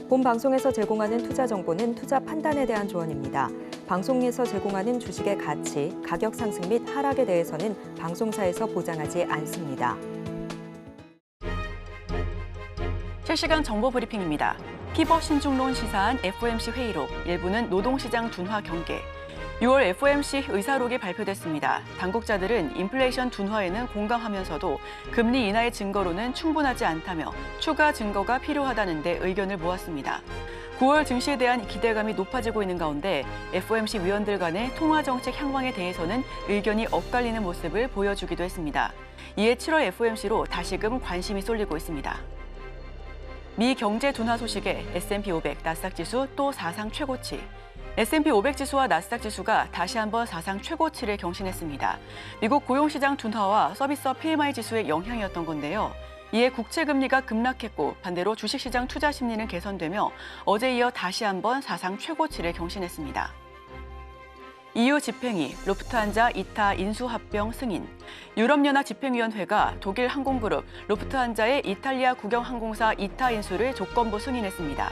본 방송에서 제공하는 투자 정보는 투자 판단에 대한 조언입니다. 방송에서 제공하는 주식의 가치, 가격 상승 및 하락에 대해서는 방송사에서 보장하지 않습니다. 실시간 정보 브리핑입니다. 피벗 신중론 시사한 FOMC 회의록, 일부는 노동시장 둔화 경계. 6월 FOMC 의사록이 발표됐습니다. 당국자들은 인플레이션 둔화에는 공감하면서도 금리 인하의 증거로는 충분하지 않다며 추가 증거가 필요하다는 데 의견을 모았습니다. 9월 증시에 대한 기대감이 높아지고 있는 가운데 FOMC 위원들 간의 통화정책 향방에 대해서는 의견이 엇갈리는 모습을 보여주기도 했습니다. 이에 7월 FOMC로 다시금 관심이 쏠리고 있습니다. 미 경제 둔화 소식에 S&P 500, 나스닥 지수 또 사상 최고치. S&P 500 지수와 나스닥 지수가 다시 한번 사상 최고치를 경신했습니다. 미국 고용시장 둔화와 서비스업 PMI 지수의 영향이었던 건데요. 이에 국채금리가 급락했고 반대로 주식시장 투자 심리는 개선되며 어제 이어 다시 한번 사상 최고치를 경신했습니다. EU 집행위, 루프트한자 이타 인수합병 승인. 유럽연합 집행위원회가 독일 항공그룹 루프트한자의 이탈리아 국영항공사 이타 인수를 조건부 승인했습니다.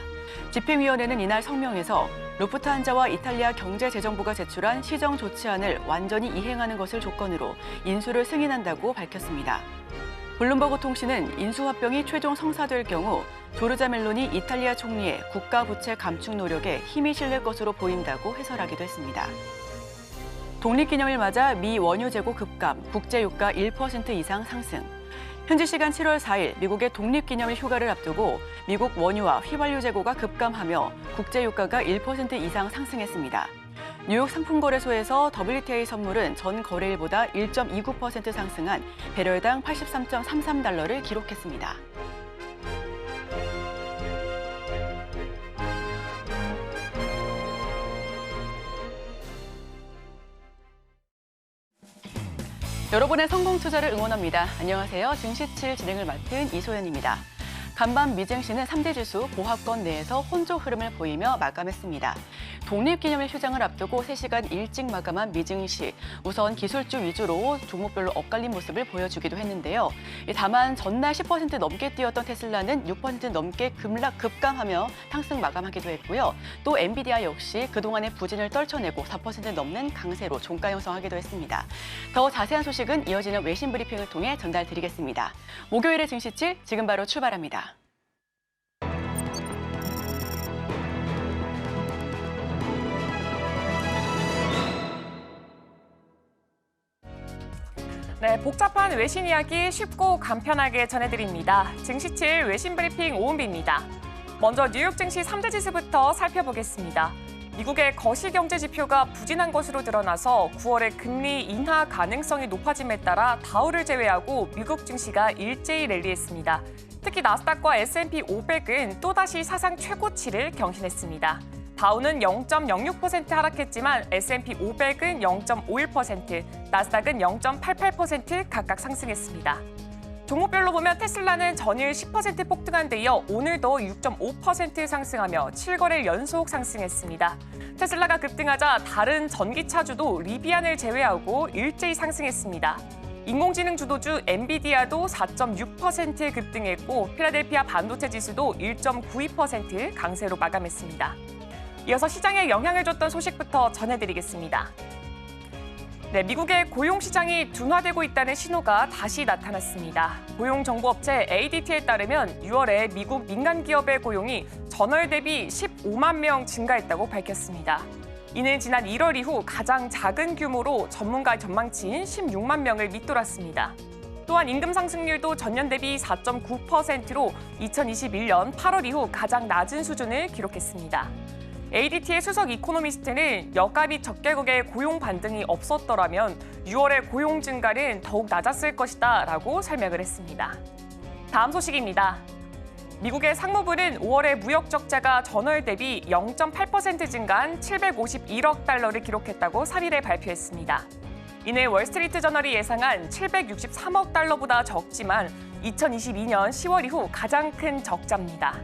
집행위원회는 이날 성명에서 루프트한자와 이탈리아 경제재정부가 제출한 시정 조치안을 완전히 이행하는 것을 조건으로 인수를 승인한다고 밝혔습니다. 블룸버그 통신은 인수합병이 최종 성사될 경우 조르자 멜로니 이탈리아 총리의 국가 부채 감축 노력에 힘이 실릴 것으로 보인다고 해설하기도 했습니다. 독립기념일 맞아 미 원유 재고 급감, 국제유가 1% 이상 상승. 현지 시간 7월 4일 미국의 독립기념일 휴가를 앞두고 미국 원유와 휘발유 재고가 급감하며 국제유가가 1% 이상 상승했습니다. 뉴욕 상품거래소에서 WTI 선물은 전 거래일보다 1.29% 상승한 배럴당 83.33달러를 기록했습니다. 여러분의 성공 투자를 응원합니다. 안녕하세요. 증시7 진행을 맡은 이소연입니다. 간밤 미증시는 3대 지수 보합권 내에서 혼조 흐름을 보이며 마감했습니다. 독립기념일 휴장을 앞두고 3시간 일찍 마감한 미증시. 우선 기술주 위주로 종목별로 엇갈린 모습을 보여주기도 했는데요. 다만 전날 10% 넘게 뛰었던 테슬라는 6% 넘게 급감하며 상승 마감하기도 했고요. 또 엔비디아 역시 그동안의 부진을 떨쳐내고 4% 넘는 강세로 종가 형성하기도 했습니다. 더 자세한 소식은 이어지는 외신 브리핑을 통해 전달드리겠습니다. 목요일의 증시7 지금 바로 출발합니다. 네, 복잡한 외신 이야기 쉽고 간편하게 전해드립니다. 증시7 외신 브리핑 오은비입니다. 먼저 뉴욕 증시 3대 지수부터 살펴보겠습니다. 미국의 거시경제 지표가 부진한 것으로 드러나서 9월에 금리 인하 가능성이 높아짐에 따라 다우를 제외하고 미국 증시가 일제히 랠리했습니다. 특히 나스닥과 S&P 500은 또다시 사상 최고치를 경신했습니다. 다우는 0.06% 하락했지만 S&P 500은 0.51%, 나스닥은 0.88% 각각 상승했습니다. 종목별로 보면 테슬라는 전일 10% 폭등한 데 이어 오늘도 6.5% 상승하며 7거래일 연속 상승했습니다. 테슬라가 급등하자 다른 전기차주도 리비안을 제외하고 일제히 상승했습니다. 인공지능 주도주 엔비디아도 4.6% 급등했고 필라델피아 반도체 지수도 1.92% 강세로 마감했습니다. 이어서 시장에 영향을 줬던 소식부터 전해드리겠습니다. 네, 미국의 고용시장이 둔화되고 있다는 신호가 다시 나타났습니다. 고용정보업체 ADT에 따르면 6월에 미국 민간기업의 고용이 전월 대비 15만 명 증가했다고 밝혔습니다. 이는 지난 1월 이후 가장 작은 규모로 전문가의 전망치인 16만 명을 밑돌았습니다. 또한 임금 상승률도 전년 대비 4.9%로 2021년 8월 이후 가장 낮은 수준을 기록했습니다. ADT의 수석 이코노미스트는 여가 및 적개국의 고용 반등이 없었더라면 6월의 고용 증가는 더욱 낮았을 것이다 라고 설명을 했습니다. 다음 소식입니다. 미국의 상무부는 5월의 무역 적자가 전월 대비 0.8% 증가한 751억 달러를 기록했다고 3일에 발표했습니다. 이는 월스트리트 저널이 예상한 763억 달러보다 적지만 2022년 10월 이후 가장 큰 적자입니다.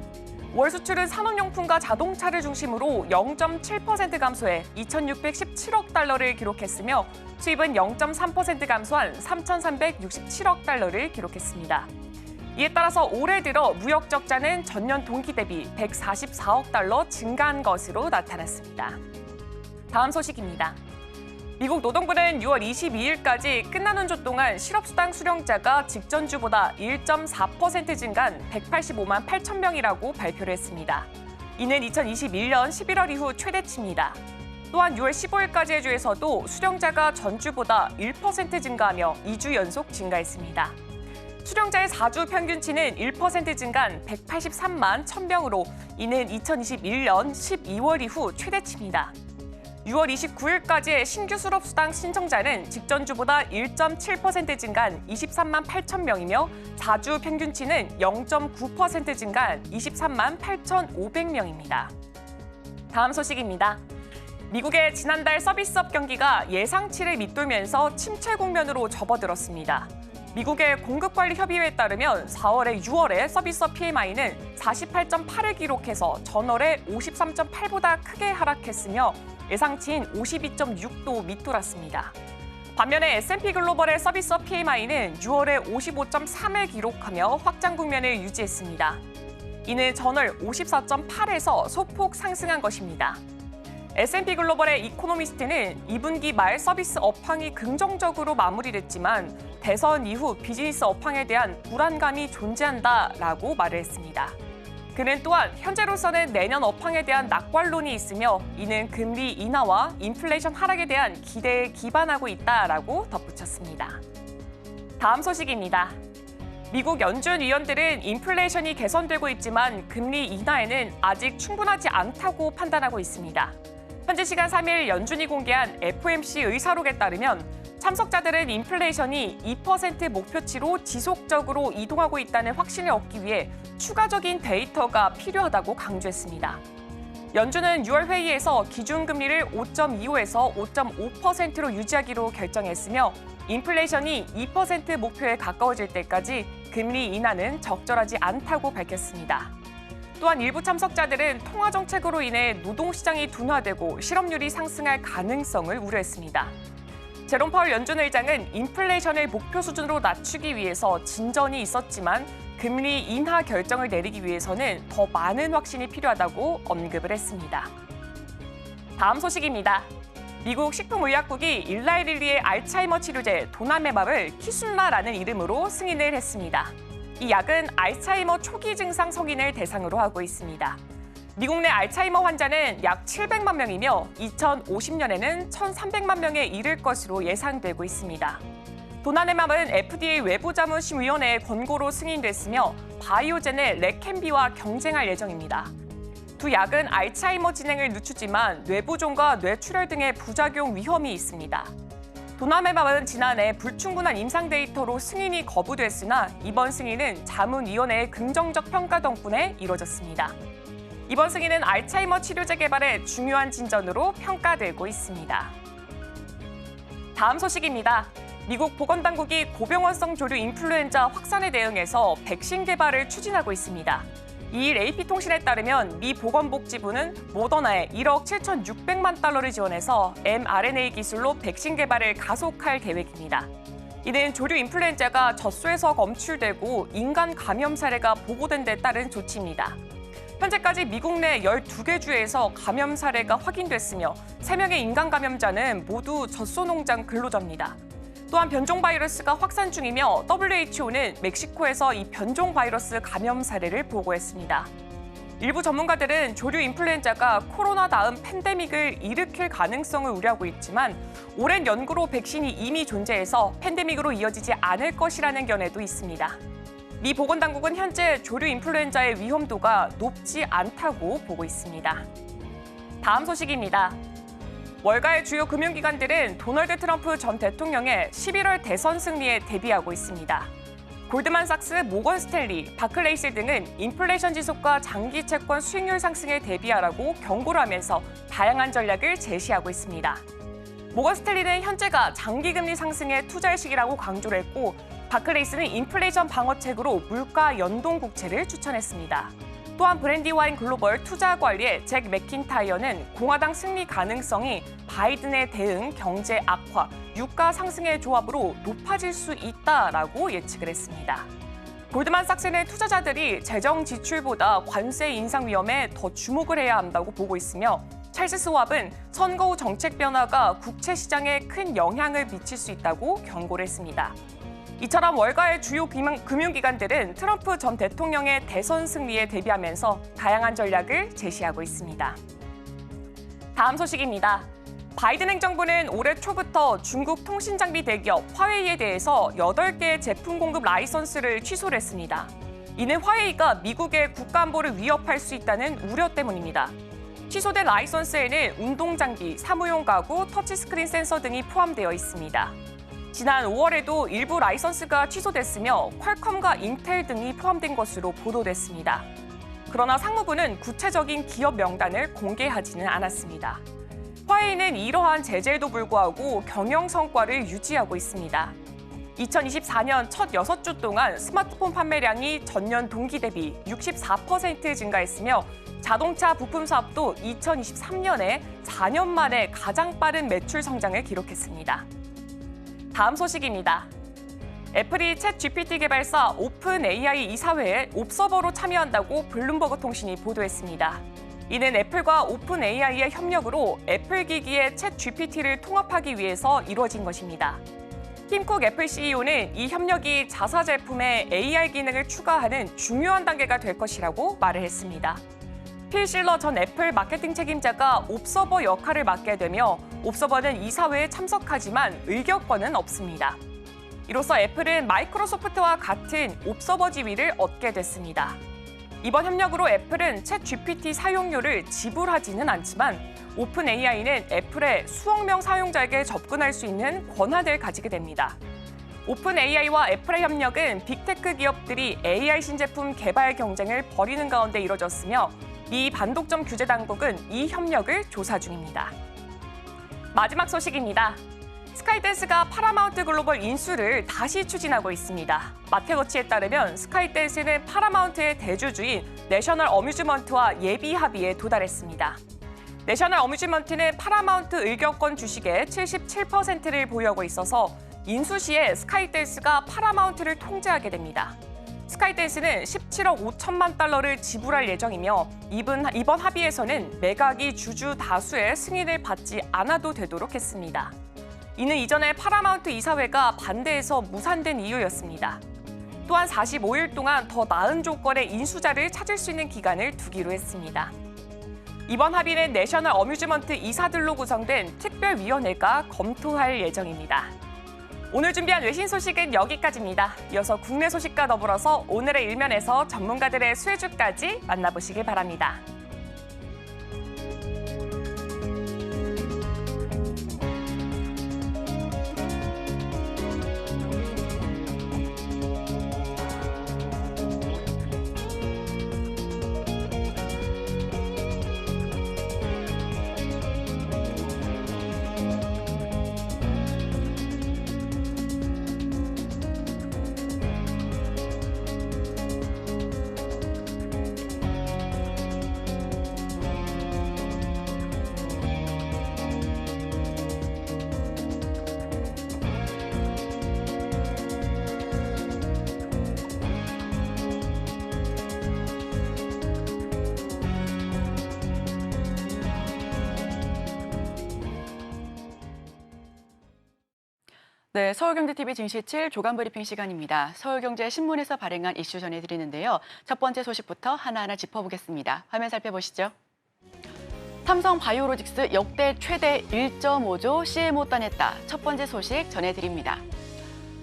월 수출은 산업용품과 자동차를 중심으로 0.7% 감소해 2,617억 달러를 기록했으며 수입은 0.3% 감소한 3,367억 달러를 기록했습니다. 이에 따라서 올해 들어 무역 적자는 전년 동기 대비 144억 달러 증가한 것으로 나타났습니다. 다음 소식입니다. 미국 노동부는 6월 22일까지 끝나는 주 동안 실업수당 수령자가 직전주보다 1.4% 증가한 185만 8천 명이라고 발표를 했습니다. 이는 2021년 11월 이후 최대치입니다. 또한 6월 15일까지의 주에서도 수령자가 전주보다 1% 증가하며 2주 연속 증가했습니다. 수령자의 4주 평균치는 1% 증가한 183만 1,000명으로 이는 2021년 12월 이후 최대치입니다. 6월 29일까지의 신규 수급수당 신청자는 직전주보다 1.7% 증가한 23만 8천 명이며 4주 평균치는 0.9% 증가한 23만 8,500명입니다. 다음 소식입니다. 미국의 지난달 서비스업 경기가 예상치를 밑돌면서 침체 국면으로 접어들었습니다. 미국의 공급관리협의회에 따르면 4월에 6월에 서비스업 PMI는 48.8을 기록해서 전월에 53.8보다 크게 하락했으며 예상치인 52.6도 밑돌았습니다. 반면에 S&P 글로벌의 서비스업 PMI는 6월에 55.3을 기록하며 확장 국면을 유지했습니다. 이는 전월 54.8에서 소폭 상승한 것입니다. S&P 글로벌의 이코노미스트는 2분기 말 서비스 업황이 긍정적으로 마무리됐지만 대선 이후 비즈니스 업황에 대한 불안감이 존재한다라고 말을 했습니다. 그는 또한 현재로서는 내년 업황에 대한 낙관론이 있으며 이는 금리 인하와 인플레이션 하락에 대한 기대에 기반하고 있다라고 덧붙였습니다. 다음 소식입니다. 미국 연준 위원들은 인플레이션이 개선되고 있지만 금리 인하에는 아직 충분하지 않다고 판단하고 있습니다. 현지 시간 3일 연준이 공개한 FOMC 의사록에 따르면 참석자들은 인플레이션이 2% 목표치로 지속적으로 이동하고 있다는 확신을 얻기 위해 추가적인 데이터가 필요하다고 강조했습니다. 연준은 6월 회의에서 기준금리를 5.25에서 5.5%로 유지하기로 결정했으며 인플레이션이 2% 목표에 가까워질 때까지 금리 인하는 적절하지 않다고 밝혔습니다. 또한 일부 참석자들은 통화 정책으로 인해 노동시장이 둔화되고 실업률이 상승할 가능성을 우려했습니다. 제롬 파월 연준 의장은 인플레이션을 목표 수준으로 낮추기 위해서 진전이 있었지만 금리 인하 결정을 내리기 위해서는 더 많은 확신이 필요하다고 언급을 했습니다. 다음 소식입니다. 미국 식품의약국이 일라이릴리의 알츠하이머 치료제 도나메밥을 키순라라는 이름으로 승인을 했습니다. 이 약은 알츠하이머 초기 증상 성인을 대상으로 하고 있습니다. 미국 내 알츠하이머 환자는 약 700만 명이며 2050년에는 1,300만 명에 이를 것으로 예상되고 있습니다. 도나네맘은 FDA 외부자문심의원회의 권고로 승인됐으며 바이오젠의 레캠비와 경쟁할 예정입니다. 두 약은 알츠하이머 진행을 늦추지만 뇌부종과 뇌출혈 등의 부작용 위험이 있습니다. 도나메밥은 지난해 불충분한 임상 데이터로 승인이 거부됐으나 이번 승인은 자문위원회의 긍정적 평가 덕분에 이뤄졌습니다. 이번 승인은 알츠하이머 치료제 개발의 중요한 진전으로 평가되고 있습니다. 다음 소식입니다. 미국 보건당국이 고병원성 조류 인플루엔자 확산에 대응해서 백신 개발을 추진하고 있습니다. 2일 AP통신에 따르면 미 보건복지부는 모더나에 1억 7,600만 달러를 지원해서 mRNA 기술로 백신 개발을 가속할 계획입니다. 이는 조류 인플루엔자가 젖소에서 검출되고 인간 감염 사례가 보고된 데 따른 조치입니다. 현재까지 미국 내 12개 주에서 감염 사례가 확인됐으며 3명의 인간 감염자는 모두 젖소 농장 근로자입니다. 또한 변종 바이러스가 확산 중이며 WHO는 멕시코에서 이 변종 바이러스 감염 사례를 보고했습니다. 일부 전문가들은 조류 인플루엔자가 코로나 다음 팬데믹을 일으킬 가능성을 우려하고 있지만 오랜 연구로 백신이 이미 존재해서 팬데믹으로 이어지지 않을 것이라는 견해도 있습니다. 미 보건당국은 현재 조류 인플루엔자의 위험도가 높지 않다고 보고 있습니다. 다음 소식입니다. 월가의 주요 금융기관들은 도널드 트럼프 전 대통령의 11월 대선 승리에 대비하고 있습니다. 골드만삭스, 모건 스탠리, 바클레이스 등은 인플레이션 지속과 장기 채권 수익률 상승에 대비하라고 경고를 하면서 다양한 전략을 제시하고 있습니다. 모건 스탠리는 현재가 장기 금리 상승의 투자의 시기라고 강조를 했고 바클레이스는 인플레이션 방어책으로 물가 연동 국채를 추천했습니다. 또한 브랜디와인 글로벌 투자관리의 잭 맥킨타이어는 공화당 승리 가능성이 바이든의 대응, 경제 악화, 유가 상승의 조합으로 높아질 수 있다라고 예측을 했습니다. 골드만삭스는 투자자들이 재정 지출보다 관세 인상 위험에 더 주목을 해야 한다고 보고 있으며 찰스 스왑은 선거 후 정책 변화가 국채 시장에 큰 영향을 미칠 수 있다고 경고를 했습니다. 이처럼 월가의 주요 금융기관들은 트럼프 전 대통령의 대선 승리에 대비하면서 다양한 전략을 제시하고 있습니다. 다음 소식입니다. 바이든 행정부는 올해 초부터 중국 통신장비 대기업 화웨이에 대해서 8개의 제품 공급 라이선스를 취소를 했습니다. 이는 화웨이가 미국의 국가안보를 위협할 수 있다는 우려 때문입니다. 취소된 라이선스에는 운동장비, 사무용 가구, 터치스크린 센서 등이 포함되어 있습니다. 지난 5월에도 일부 라이선스가 취소됐으며 퀄컴과 인텔 등이 포함된 것으로 보도됐습니다. 그러나 상무부는 구체적인 기업 명단을 공개하지는 않았습니다. 화웨이는 이러한 제재에도 불구하고 경영 성과를 유지하고 있습니다. 2024년 첫 6주 동안 스마트폰 판매량이 전년 동기 대비 64% 증가했으며 자동차 부품 사업도 2023년에 4년 만에 가장 빠른 매출 성장을 기록했습니다. 다음 소식입니다. 애플이 챗 GPT 개발사 오픈 AI 이사회에 옵서버로 참여한다고 블룸버그 통신이 보도했습니다. 이는 애플과 오픈 AI의 협력으로 애플 기기에 챗 GPT를 통합하기 위해서 이루어진 것입니다. 팀 쿡 애플 CEO는 이 협력이 자사 제품에 AI 기능을 추가하는 중요한 단계가 될 것이라고 말을 했습니다. 필 실러 전 애플 마케팅 책임자가 옵서버 역할을 맡게 되며 옵서버는 이사회에 참석하지만 의결권은 없습니다. 이로써 애플은 마이크로소프트와 같은 옵서버 지위를 얻게 됐습니다. 이번 협력으로 애플은 챗 GPT 사용료를 지불하지는 않지만 오픈 AI는 애플의 수억 명 사용자에게 접근할 수 있는 권한을 가지게 됩니다. 오픈 AI와 애플의 협력은 빅테크 기업들이 AI 신제품 개발 경쟁을 벌이는 가운데 이뤄졌으며 미 반독점 규제 당국은 이 협력을 조사 중입니다. 마지막 소식입니다. 스카이댄스가 파라마운트 글로벌 인수를 다시 추진하고 있습니다. 마테거치에 따르면 스카이댄스는 파라마운트의 대주주인 내셔널 어뮤즈먼트와 예비 합의에 도달했습니다. 내셔널 어뮤즈먼트는 파라마운트 의결권 주식의 77%를 보유하고 있어서 인수 시에 스카이댄스가 파라마운트를 통제하게 됩니다. 스카이댄스는 17억 5천만 달러를 지불할 예정이며 이번 합의에서는 매각이 주주 다수의 승인을 받지 않아도 되도록 했습니다. 이는 이전에 파라마운트 이사회가 반대해서 무산된 이유였습니다. 또한 45일 동안 더 나은 조건의 인수자를 찾을 수 있는 기간을 두기로 했습니다. 이번 합의는 내셔널 어뮤즈먼트 이사들로 구성된 특별위원회가 검토할 예정입니다. 오늘 준비한 외신 소식은 여기까지입니다. 이어서 국내 소식과 더불어서 오늘의 일면에서 전문가들의 수혜주까지 만나보시길 바랍니다. 네, 서울경제TV 증시7 조간 브리핑 시간입니다. 서울경제신문에서 발행한 이슈 전해드리는데요. 첫 번째 소식부터 하나하나 짚어보겠습니다. 화면 살펴보시죠. 삼성 바이오로직스 역대 최대 1.5조 CMO 따냈다. 첫 번째 소식 전해드립니다.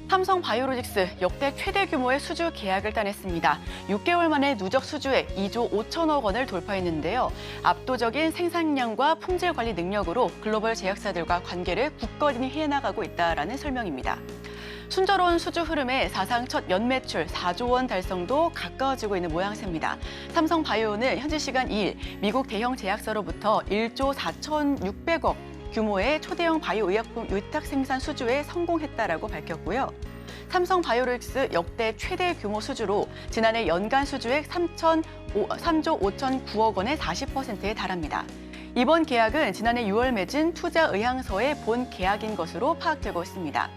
삼성 바이오로직스 역대 최대 규모의 수주 계약을 따냈습니다. 6개월 만에 누적 수주액 2조 5천억 원을 돌파했는데요. 압도적인 생산량과 품질 관리 능력으로 글로벌 제약사들과 관계를 굳건히 해나가고 있다라는 설명입니다. 순조로운 수주 흐름에 사상 첫 연매출 4조 원 달성도 가까워지고 있는 모양새입니다. 삼성 바이오는 현지 시간 2일 미국 대형 제약사로부터 1조 4,600억 규모의 초대형 바이오 의약품 위탁 생산 수주에 성공했다라고 밝혔고요. 삼성 바이오로직스 역대 최대 규모 수주로 지난해 연간 수주액 3조 5,009억 원의 40%에 달합니다. 이번 계약은 지난해 6월 맺은 투자 의향서의 본 계약인 것으로 파악되고 있습니다.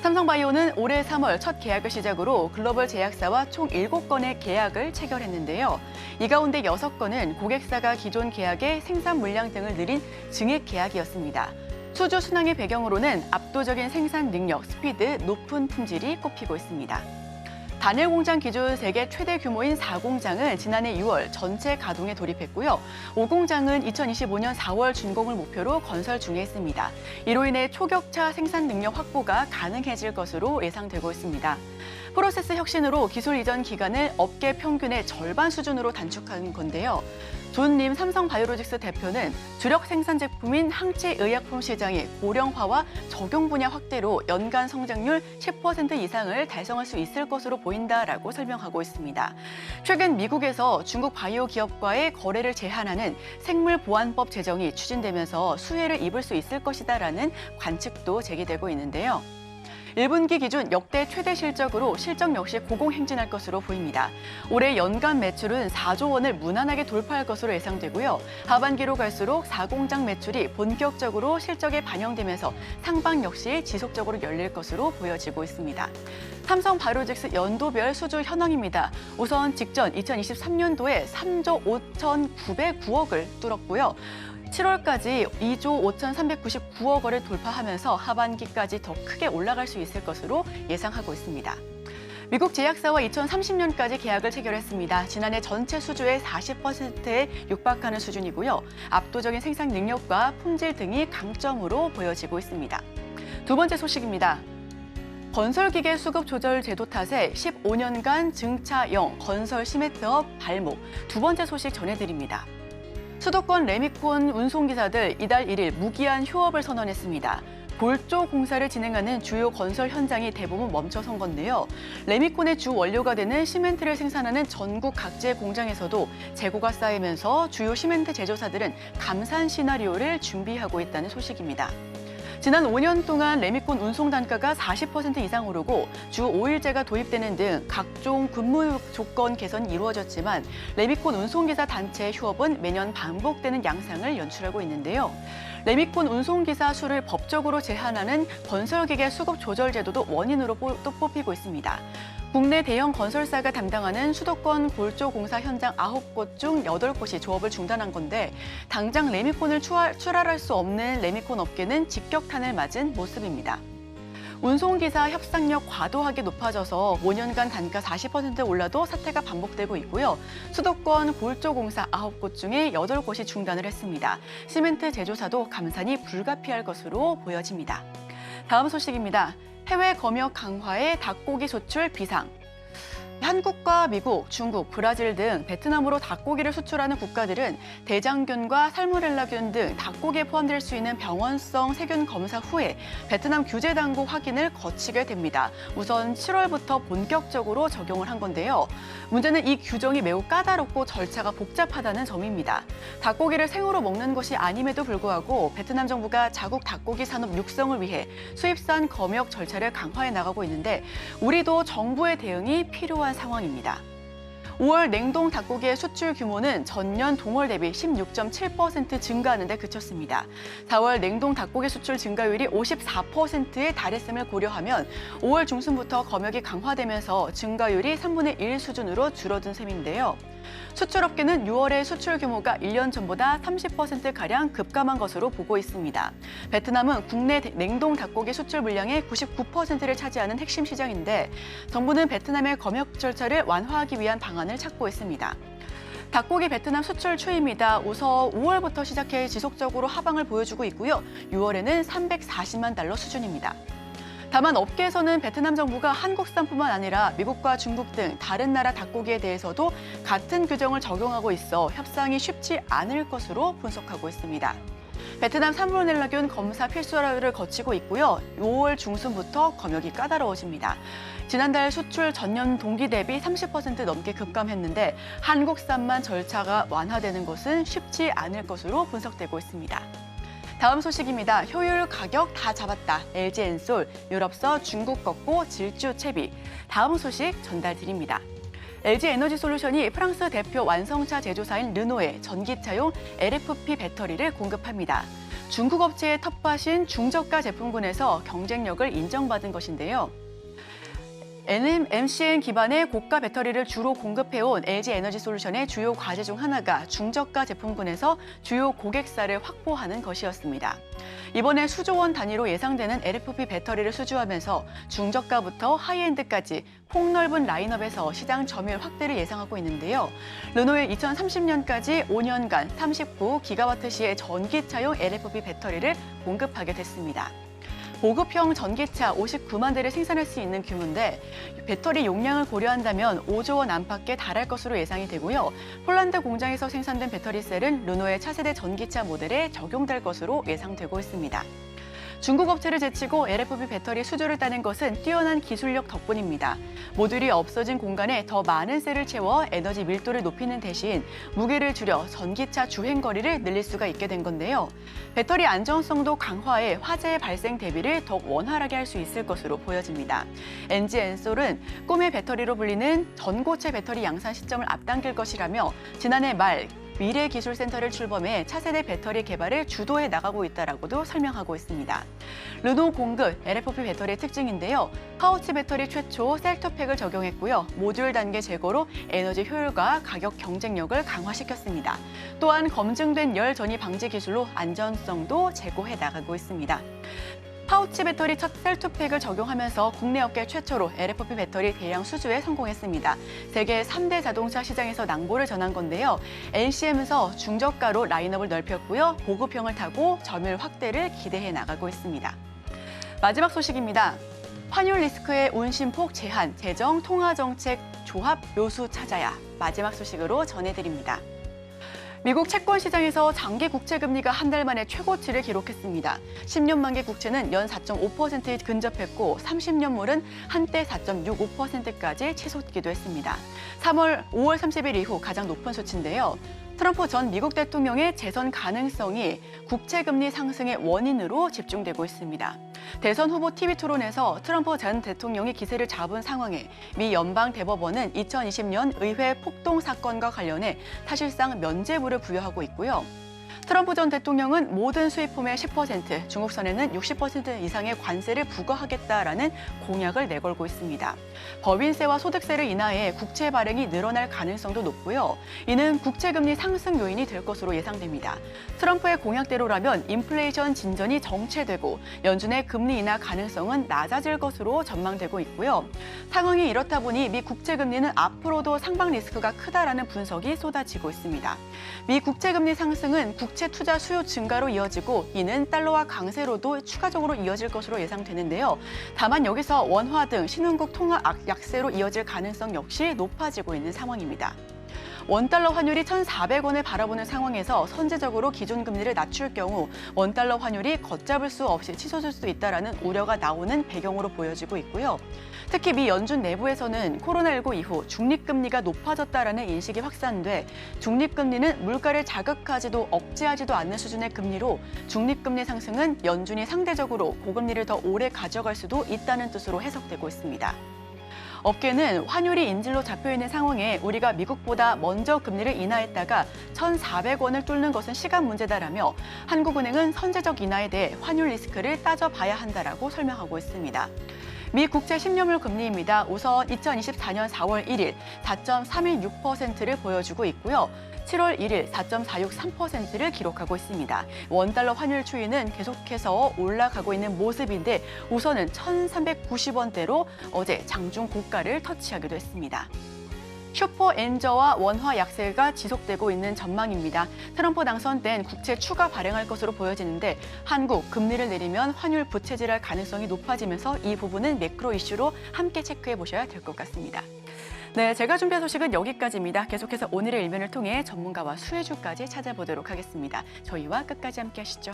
삼성바이오는 올해 3월 첫 계약을 시작으로 글로벌 제약사와 총 7건의 계약을 체결했는데요. 이 가운데 6건은 고객사가 기존 계약의 생산 물량 등을 늘린 증액 계약이었습니다. 수주 순항의 배경으로는 압도적인 생산 능력, 스피드, 높은 품질이 꼽히고 있습니다. 단일 공장 기준 세계 최대 규모인 4공장은 지난해 6월 전체 가동에 돌입했고요. 5공장은 2025년 4월 준공을 목표로 건설 중에 있습니다. 이로 인해 초격차 생산 능력 확보가 가능해질 것으로 예상되고 있습니다. 프로세스 혁신으로 기술 이전 기간을 업계 평균의 절반 수준으로 단축한 건데요. 존림 삼성바이오로직스 대표는 주력 생산 제품인 항체 의약품 시장의 고령화와 적용 분야 확대로 연간 성장률 10% 이상을 달성할 수 있을 것으로 보인다라고 설명하고 있습니다. 최근 미국에서 중국 바이오 기업과의 거래를 제한하는 생물보안법 제정이 추진되면서 수혜를 입을 수 있을 것이다라는 관측도 제기되고 있는데요. 1분기 기준 역대 최대 실적으로 실적 역시 고공행진할 것으로 보입니다. 올해 연간 매출은 4조 원을 무난하게 돌파할 것으로 예상되고요. 하반기로 갈수록 4공장 매출이 본격적으로 실적에 반영되면서 상반 역시 지속적으로 열릴 것으로 보여지고 있습니다. 삼성바이오로직스 연도별 수주 현황입니다. 우선 직전 2023년도에 3조 5,909억을 뚫었고요. 7월까지 2조 5,399억 원을 돌파하면서 하반기까지 더 크게 올라갈 수 있을 것으로 예상하고 있습니다. 미국 제약사와 2030년까지 계약을 체결했습니다. 지난해 전체 수주의 40%에 육박하는 수준이고요. 압도적인 생산 능력과 품질 등이 강점으로 보여지고 있습니다. 두 번째 소식입니다. 건설기계 수급 조절 제도 탓에 15년간 증차형 건설 시멘트업 발목. 두 번째 소식 전해드립니다. 수도권 레미콘 운송기사들 이달 1일 무기한 휴업을 선언했습니다. 골조 공사를 진행하는 주요 건설 현장이 대부분 멈춰선 건데요. 레미콘의 주 원료가 되는 시멘트를 생산하는 전국 각지의 공장에서도 재고가 쌓이면서 주요 시멘트 제조사들은 감산 시나리오를 준비하고 있다는 소식입니다. 지난 5년 동안 레미콘 운송 단가가 40% 이상 오르고 주 5일제가 도입되는 등 각종 근무 조건 개선이 이루어졌지만 레미콘 운송기사 단체 휴업은 매년 반복되는 양상을 연출하고 있는데요. 레미콘 운송기사 수를 법적으로 제한하는 건설기계 수급 조절 제도도 원인으로 또 뽑히고 있습니다. 국내 대형 건설사가 담당하는 수도권 골조 공사 현장 9곳 중 8곳이 조업을 중단한 건데 당장 레미콘을 출하할 수 없는 레미콘 업계는 직격탄을 맞은 모습입니다. 운송기사 협상력 과도하게 높아져서 5년간 단가 40% 올라도 사태가 반복되고 있고요. 수도권 골조공사 9곳 중에 8곳이 중단을 했습니다. 시멘트 제조사도 감산이 불가피할 것으로 보여집니다. 다음 소식입니다. 해외 검역 강화에 닭고기 수출 비상. 한국과 미국, 중국, 브라질 등 베트남으로 닭고기를 수출하는 국가들은 대장균과 살모넬라균 등 닭고기에 포함될 수 있는 병원성 세균 검사 후에 베트남 규제 당국 확인을 거치게 됩니다. 우선 7월부터 본격적으로 적용을 한 건데요. 문제는 이 규정이 매우 까다롭고 절차가 복잡하다는 점입니다. 닭고기를 생으로 먹는 것이 아님에도 불구하고 베트남 정부가 자국 닭고기 산업 육성을 위해 수입산 검역 절차를 강화해 나가고 있는데 우리도 정부의 대응이 필요한 상황입니다. 5월 냉동 닭고기의 수출 규모는 전년 동월 대비 16.7% 증가하는 데 그쳤습니다. 4월 냉동 닭고기 수출 증가율이 54%에 달했음을 고려하면 5월 중순부터 검역이 강화되면서 증가율이 3분의 1 수준으로 줄어든 셈인데요. 수출업계는 6월의 수출 규모가 1년 전보다 30%가량 급감한 것으로 보고 있습니다. 베트남은 국내 냉동 닭고기 수출 물량의 99%를 차지하는 핵심 시장인데 정부는 베트남의 검역 절차를 완화하기 위한 방안을 찾고 있습니다. 닭고기 베트남 수출 추이입니다. 우선 5월부터 시작해 지속적으로 하방을 보여주고 있고요. 6월에는 340만 달러 수준입니다. 다만 업계에서는 베트남 정부가 한국산뿐만 아니라 미국과 중국 등 다른 나라 닭고기에 대해서도 같은 규정을 적용하고 있어 협상이 쉽지 않을 것으로 분석하고 있습니다. 베트남 살모넬라균 검사 필수화를 거치고 있고요. 5월 중순부터 검역이 까다로워집니다. 지난달 수출 전년 동기 대비 30% 넘게 급감했는데 한국산만 절차가 완화되는 것은 쉽지 않을 것으로 분석되고 있습니다. 다음 소식입니다. 효율 가격 다 잡았다. LG 엔솔, 유럽서 중국 꺾고 질주 채비. 다음 소식 전달드립니다. LG 에너지 솔루션이 프랑스 대표 완성차 제조사인 르노에 전기차용 LFP 배터리를 공급합니다. 중국 업체의 텃밭인 중저가 제품군에서 경쟁력을 인정받은 것인데요. MCN 기반의 고가 배터리를 주로 공급해온 LG에너지솔루션의 주요 과제 중 하나가 중저가 제품군에서 주요 고객사를 확보하는 것이었습니다. 이번에 수조 원 단위로 예상되는 LFP 배터리를 수주하면서 중저가부터 하이엔드까지 폭넓은 라인업에서 시장 점유율 확대를 예상하고 있는데요. 르노의 2030년까지 5년간 39GW시의 전기차용 LFP 배터리를 공급하게 됐습니다. 보급형 전기차 59만 대를 생산할 수 있는 규모인데 배터리 용량을 고려한다면 5조 원 안팎에 달할 것으로 예상이 되고요. 폴란드 공장에서 생산된 배터리셀은 르노의 차세대 전기차 모델에 적용될 것으로 예상되고 있습니다. 중국 업체를 제치고 LFP 배터리 수주를 따낸 것은 뛰어난 기술력 덕분입니다. 모듈이 없어진 공간에 더 많은 셀을 채워 에너지 밀도를 높이는 대신 무게를 줄여 전기차 주행거리를 늘릴 수가 있게 된 건데요. 배터리 안정성도 강화해 화재 발생 대비를 더욱 원활하게 할 수 있을 것으로 보여집니다. NG엔솔은 꿈의 배터리로 불리는 전고체 배터리 양산 시점을 앞당길 것이라며 지난해 말 미래기술센터를 출범해 차세대 배터리 개발을 주도해 나가고 있다라고도 설명하고 있습니다. 르노 공급 LFP 배터리의 특징인데요. 파우치 배터리 최초 셀터팩을 적용했고요. 모듈 단계 제거로 에너지 효율과 가격 경쟁력을 강화시켰습니다. 또한 검증된 열 전이 방지 기술로 안전성도 제고해 나가고 있습니다. 파우치 배터리 첫 셀2팩을 적용하면서 국내 업계 최초로 LFP 배터리 대량 수주에 성공했습니다. 세계 3대 자동차 시장에서 낭보를 전한 건데요. NCM에서 중저가로 라인업을 넓혔고요. 보급형을 타고 점유율 확대를 기대해 나가고 있습니다. 마지막 소식입니다. 환율 리스크의 운신폭 제한, 재정 통화정책 조합 묘수 찾아야 마지막 소식으로 전해드립니다. 미국 채권 시장에서 장기 국채 금리가 한 달 만에 최고치를 기록했습니다. 10년 만기 국채는 연 4.5%에 근접했고 30년물은 한때 4.65%까지 치솟기도 했습니다. 5월 30일 이후 가장 높은 수치인데요. 트럼프 전 미국 대통령의 재선 가능성이 국채 금리 상승의 원인으로 집중되고 있습니다. 대선 후보 TV 토론에서 트럼프 전 대통령이 기세를 잡은 상황에 미 연방 대법원은 2020년 의회 폭동 사건과 관련해 사실상 면죄부를 부여하고 있고요. 트럼프 전 대통령은 모든 수입품의 10%, 중국선에는 60% 이상의 관세를 부과하겠다라는 공약을 내걸고 있습니다. 법인세와 소득세를 인하해 국채 발행이 늘어날 가능성도 높고요. 이는 국채금리 상승 요인이 될 것으로 예상됩니다. 트럼프의 공약대로라면 인플레이션 진전이 정체되고 연준의 금리 인하 가능성은 낮아질 것으로 전망되고 있고요. 상황이 이렇다 보니 미 국채금리는 앞으로도 상방 리스크가 크다라는 분석이 쏟아지고 있습니다. 미 국채금리 상승은 국채 투자 수요 증가로 이어지고 이는 달러화 강세로도 추가적으로 이어질 것으로 예상되는데요. 다만 여기서 원화 등 신흥국 통화 약세로 이어질 가능성 역시 높아지고 있는 상황입니다. 원달러 환율이 1,400원을 바라보는 상황에서 선제적으로 기준금리를 낮출 경우 원달러 환율이 걷잡을 수 없이 치솟을 수 있다는 우려가 나오는 배경으로 보여지고 있고요. 특히 미 연준 내부에서는 코로나19 이후 중립금리가 높아졌다는 인식이 확산돼 중립금리는 물가를 자극하지도 억제하지도 않는 수준의 금리로 중립금리 상승은 연준이 상대적으로 고금리를 더 오래 가져갈 수도 있다는 뜻으로 해석되고 있습니다. 업계는 환율이 인질로 잡혀있는 상황에 우리가 미국보다 먼저 금리를 인하했다가 1,400원을 뚫는 것은 시간 문제다라며 한국은행은 선제적 인하에 대해 환율 리스크를 따져봐야 한다라고 설명하고 있습니다. 미 국채 10년물 금리입니다. 우선 2024년 4월 1일 4.316%를 보여주고 있고요. 7월 1일 4.463%를 기록하고 있습니다. 원달러 환율 추이는 계속해서 올라가고 있는 모습인데 우선은 1,390원대로 어제 장중 고가를 터치하기도 했습니다. 슈퍼엔저와 원화 약세가 지속되고 있는 전망입니다. 트럼프 당선된 국채 추가 발행할 것으로 보여지는데 한국 금리를 내리면 환율 부채질할 가능성이 높아지면서 이 부분은 매크로 이슈로 함께 체크해 보셔야 될 것 같습니다. 네, 제가 준비한 소식은 여기까지입니다. 계속해서 오늘의 일면을 통해 전문가와 수혜주까지 찾아보도록 하겠습니다. 저희와 끝까지 함께 하시죠.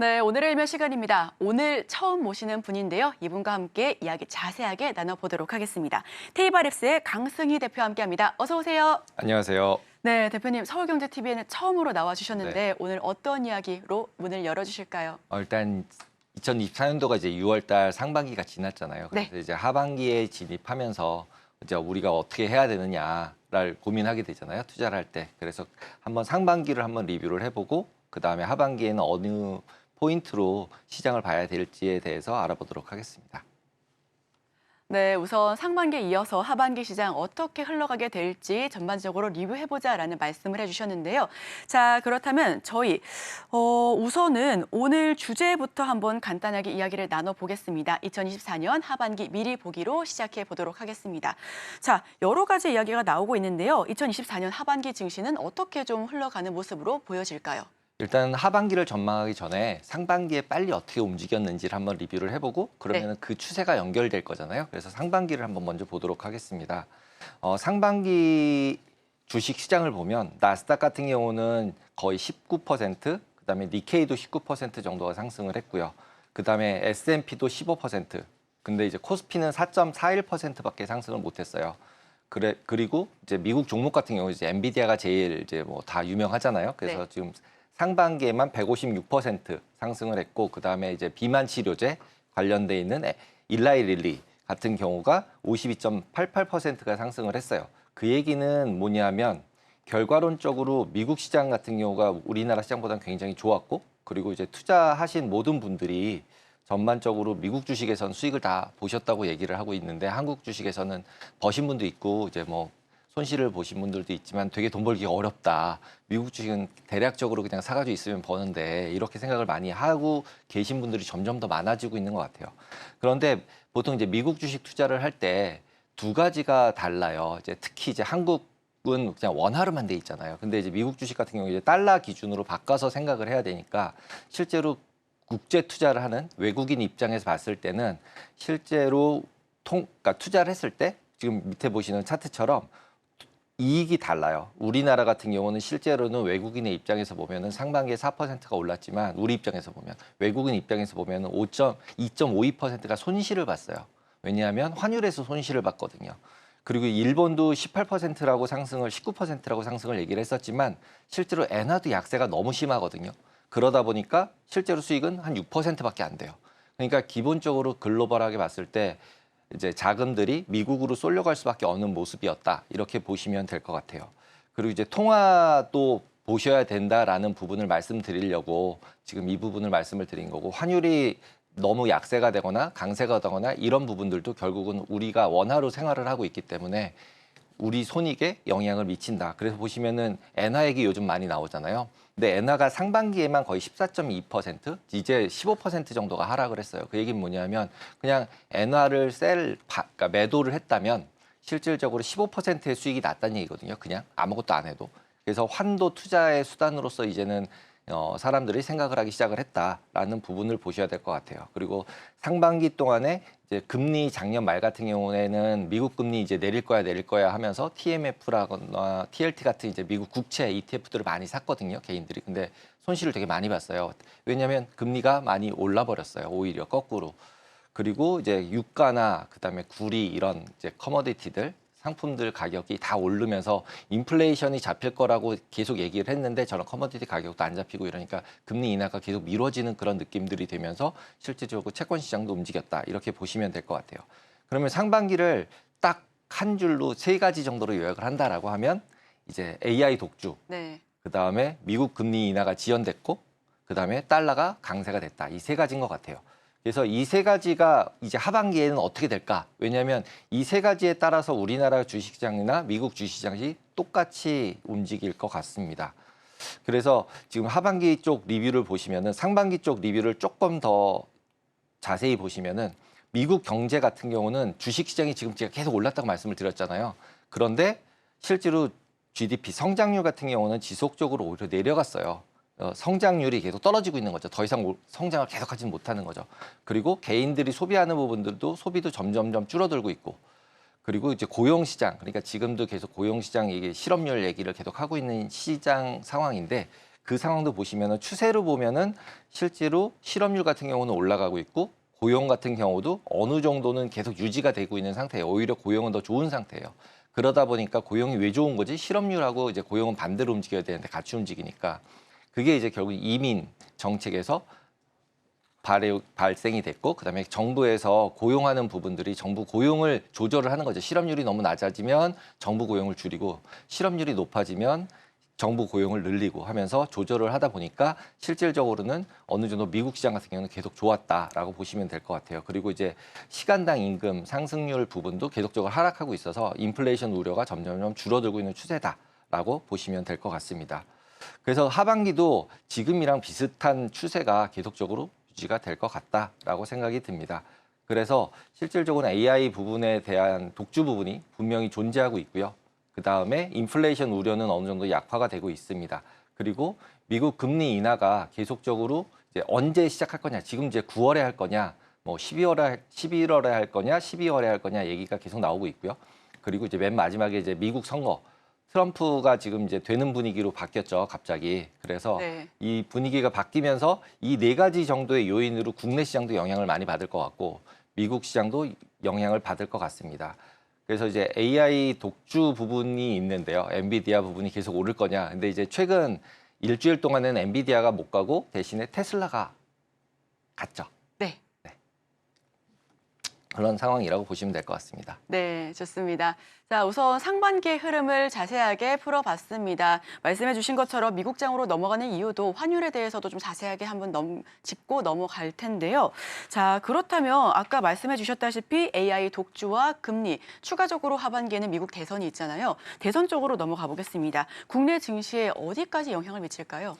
네, 오늘의 일면 시간입니다. 오늘 처음 모시는 분인데요. 이분과 함께 이야기 자세하게 나눠보도록 하겠습니다. 테이바랩스의 강승희 대표와 함께합니다. 어서 오세요. 안녕하세요. 네, 대표님 서울경제TV에는 처음으로 나와주셨는데 네. 오늘 어떤 이야기로 문을 열어주실까요? 일단 2024년도가 이제 6월달 상반기가 지났잖아요. 그래서 네. 이제 하반기에 진입하면서 이제 우리가 어떻게 해야 되느냐를 고민하게 되잖아요. 투자를 할 때. 그래서 한번 상반기를 한번 리뷰를 해보고 그 다음에 하반기에는 어느 포인트로 시장을 봐야 될지에 대해서 알아보도록 하겠습니다. 네, 우선 상반기에 이어서 하반기 시장 어떻게 흘러가게 될지 전반적으로 리뷰해보자라는 말씀을 해주셨는데요. 자, 그렇다면 저희 우선은 오늘 주제부터 한번 간단하게 이야기를 나눠보겠습니다. 2024년 하반기 미리 보기로 시작해 보도록 하겠습니다. 자, 여러 가지 이야기가 나오고 있는데요. 2024년 하반기 증시는 어떻게 좀 흘러가는 모습으로 보여질까요? 일단 하반기를 전망하기 전에 상반기에 빨리 어떻게 움직였는지를 한번 리뷰를 해보고 그러면 그 추세가 연결될 거잖아요. 그래서 상반기를 한번 먼저 보도록 하겠습니다. 상반기 주식 시장을 보면 나스닥 같은 경우는 거의 19%, 그다음에 니케이도 19% 정도가 상승을 했고요. 그다음에 S&P도 15%. 근데 이제 코스피는 4.41%밖에 상승을 못했어요. 그리고 이제 미국 종목 같은 경우 이제 엔비디아가 제일 이제 뭐 다 유명하잖아요. 그래서 네. 지금 상반기에만 156% 상승을 했고 그다음에 이제 비만 치료제 관련돼 있는 일라이 릴리 같은 경우가 52.88%가 상승을 했어요. 그 얘기는 뭐냐면 결과론적으로 미국 시장 같은 경우가 우리나라 시장보다는 굉장히 좋았고 그리고 이제 투자하신 모든 분들이 전반적으로 미국 주식에서는 수익을 다 보셨다고 얘기를 하고 있는데 한국 주식에서는 버신 분도 있고 이제 뭐 손실을 보신 분들도 있지만 되게 돈 벌기가 어렵다. 미국 주식은 대략적으로 그냥 사가지고 있으면 버는데 이렇게 생각을 많이 하고 계신 분들이 점점 더 많아지고 있는 것 같아요. 그런데 보통 이제 미국 주식 투자를 할 때 두 가지가 달라요. 이제 특히 이제 한국은 그냥 원화로만 돼 있잖아요. 근데 이제 미국 주식 같은 경우 이제 달러 기준으로 바꿔서 생각을 해야 되니까 실제로 국제 투자를 하는 외국인 입장에서 봤을 때는 실제로 그러니까 투자를 했을 때 지금 밑에 보시는 차트처럼 이익이 달라요. 우리나라 같은 경우는 실제로는 외국인의 입장에서 보면은 상반기에 4%가 올랐지만 우리 입장에서 보면 외국인 입장에서 보면은 2.52%가 손실을 봤어요. 왜냐하면 환율에서 손실을 봤거든요. 그리고 일본도 18%라고 상승을 19%라고 상승을 얘기를 했었지만 실제로 엔화도 약세가 너무 심하거든요. 그러다 보니까 실제로 수익은 한 6%밖에 안 돼요. 그러니까 기본적으로 글로벌하게 봤을 때 이제 자금들이 미국으로 쏠려갈 수밖에 없는 모습이었다. 이렇게 보시면 될 것 같아요. 그리고 이제 통화도 보셔야 된다라는 부분을 말씀드리려고 지금 이 부분을 말씀을 드린 거고 환율이 너무 약세가 되거나 강세가 되거나 이런 부분들도 결국은 우리가 원화로 생활을 하고 있기 때문에 우리 손익에 영향을 미친다. 그래서 보시면은 엔화 얘기 요즘 많이 나오잖아요. 근데 엔화가 상반기에만 거의 14.2%, 이제 15% 정도가 하락을 했어요. 그 얘기는 뭐냐면 그냥 엔화를 그러니까 매도를 했다면 실질적으로 15%의 수익이 났다는 얘기거든요. 그냥 아무것도 안 해도. 그래서 환도 투자의 수단으로서 이제는 사람들이 생각을 하기 시작을 했다라는 부분을 보셔야 될 것 같아요. 그리고 상반기 동안에 이제 금리 작년 말 같은 경우에는 미국 금리 이제 내릴 거야 하면서 TMF라거나 TLT 같은 이제 미국 국채 ETF들을 많이 샀거든요, 개인들이. 근데 손실을 되게 많이 봤어요. 왜냐하면 금리가 많이 올라 버렸어요, 오히려 거꾸로. 그리고 이제 유가나 그다음에 구리 이런 이제 커머디티들 상품들 가격이 다 오르면서 인플레이션이 잡힐 거라고 계속 얘기를 했는데 저런 커머디티 가격도 안 잡히고 이러니까 금리 인하가 계속 미뤄지는 그런 느낌들이 되면서 실질적으로 채권 시장도 움직였다. 이렇게 보시면 될 것 같아요. 그러면 상반기를 딱 한 줄로 세 가지 정도로 요약을 한다라고 하면 이제 AI 독주, 네. 그다음에 미국 금리 인하가 지연됐고 그다음에 달러가 강세가 됐다. 이 세 가지인 것 같아요. 그래서 이 세 가지가 이제 하반기에는 어떻게 될까? 왜냐하면 이 세 가지에 따라서 우리나라 주식시장이나 미국 주식시장이 똑같이 움직일 것 같습니다. 그래서 지금 하반기 쪽 리뷰를 보시면은 상반기 쪽 리뷰를 조금 더 자세히 보시면은 미국 경제 같은 경우는 주식시장이 지금 제가 계속 올랐다고 말씀을 드렸잖아요. 그런데 실제로 GDP 성장률 같은 경우는 지속적으로 오히려 내려갔어요. 성장률이 계속 떨어지고 있는 거죠. 더 이상 성장을 계속하지는 못하는 거죠. 그리고 개인들이 소비하는 부분들도 소비도 점점점 줄어들고 있고 그리고 이제 고용시장, 그러니까 지금도 계속 고용시장 얘기, 실업률 얘기를 계속 하고 있는 시장 상황인데 그 상황도 보시면은 추세로 보면은 실제로 실업률 같은 경우는 올라가고 있고 고용 같은 경우도 어느 정도는 계속 유지가 되고 있는 상태예요. 오히려 고용은 더 좋은 상태예요. 그러다 보니까 고용이 왜 좋은 거지? 실업률하고 이제 고용은 반대로 움직여야 되는데 같이 움직이니까 그게 이제 결국 이민 정책에서 발생이 됐고 그다음에 정부에서 고용하는 부분들이 정부 고용을 조절을 하는 거죠. 실업률이 너무 낮아지면 정부 고용을 줄이고 실업률이 높아지면 정부 고용을 늘리고 하면서 조절을 하다 보니까 실질적으로는 어느 정도 미국 시장 같은 경우는 계속 좋았다라고 보시면 될 것 같아요. 그리고 이제 시간당 임금 상승률 부분도 계속적으로 하락하고 있어서 인플레이션 우려가 점점 줄어들고 있는 추세다라고 보시면 될 것 같습니다. 그래서 하반기도 지금이랑 비슷한 추세가 계속적으로 유지가 될 것 같다라고 생각이 듭니다. 그래서 실질적으로 AI 부분에 대한 독주 부분이 분명히 존재하고 있고요. 그다음에 인플레이션 우려는 어느 정도 약화가 되고 있습니다. 그리고 미국 금리 인하가 계속적으로 이제 언제 시작할 거냐, 지금 이제 9월에 할 거냐, 뭐 11월에 할 거냐, 12월에 할 거냐 얘기가 계속 나오고 있고요. 그리고 이제 맨 마지막에 이제 미국 선거, 트럼프가 지금 이제 되는 분위기로 바뀌었죠, 갑자기. 그래서 네. 이 분위기가 바뀌면서 이 네 가지 정도의 요인으로 국내 시장도 영향을 많이 받을 것 같고 미국 시장도 영향을 받을 것 같습니다. 그래서 이제 AI 독주 부분이 있는데요. 엔비디아 부분이 계속 오를 거냐. 근데 이제 최근 일주일 동안은 엔비디아가 못 가고 대신에 테슬라가 갔죠. 네. 그런 상황이라고 보시면 될 것 같습니다. 네, 좋습니다. 자, 우선 상반기의 흐름을 자세하게 풀어봤습니다. 말씀해 주신 것처럼 미국장으로 넘어가는 이유도 환율에 대해서도 좀 자세하게 한번 짚고 넘어갈 텐데요. 자, 그렇다면 아까 말씀해 주셨다시피 AI 독주와 금리, 추가적으로 하반기에는 미국 대선이 있잖아요. 대선 쪽으로 넘어가 보겠습니다. 국내 증시에 어디까지 영향을 미칠까요?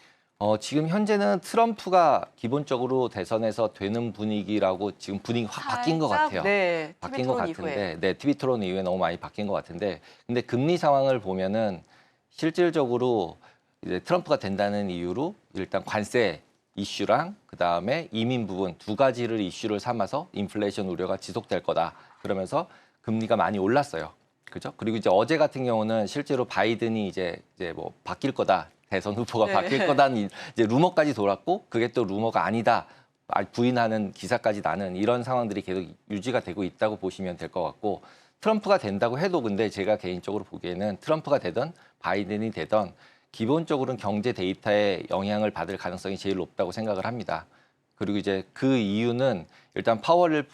지금 현재는 트럼프가 기본적으로 대선에서 되는 분위기라고 지금 분위기 확 바뀐 것 살짝, 같아요. 네, 바뀐 것 TV 토론 같은데, 이후에. 네, TV 토론 이후에 너무 많이 바뀐 것 같은데, 근데 금리 상황을 보면은 실질적으로 이제 트럼프가 된다는 이유로 일단 관세 이슈랑 그 다음에 이민 부분 두 가지를 이슈를 삼아서 인플레이션 우려가 지속될 거다. 그러면서 금리가 많이 올랐어요. 그죠? 그리고 이제 어제 같은 경우는 실제로 바이든이 이제 뭐 바뀔 거다. 대선 후보가 네. 바뀔 거다는 이제 루머까지 돌았고 그게 또 루머가 아니다. 부인하는 기사까지 나는 이런 상황들이 계속 유지가 되고 있다고 보시면 될 것 같고 트럼프가 된다고 해도 근데 제가 개인적으로 보기에는 트럼프가 되던 바이든이 되던 기본적으로는 경제 데이터에 영향을 받을 가능성이 제일 높다고 생각을 합니다. 그리고 이제 그 이유는 일단 파월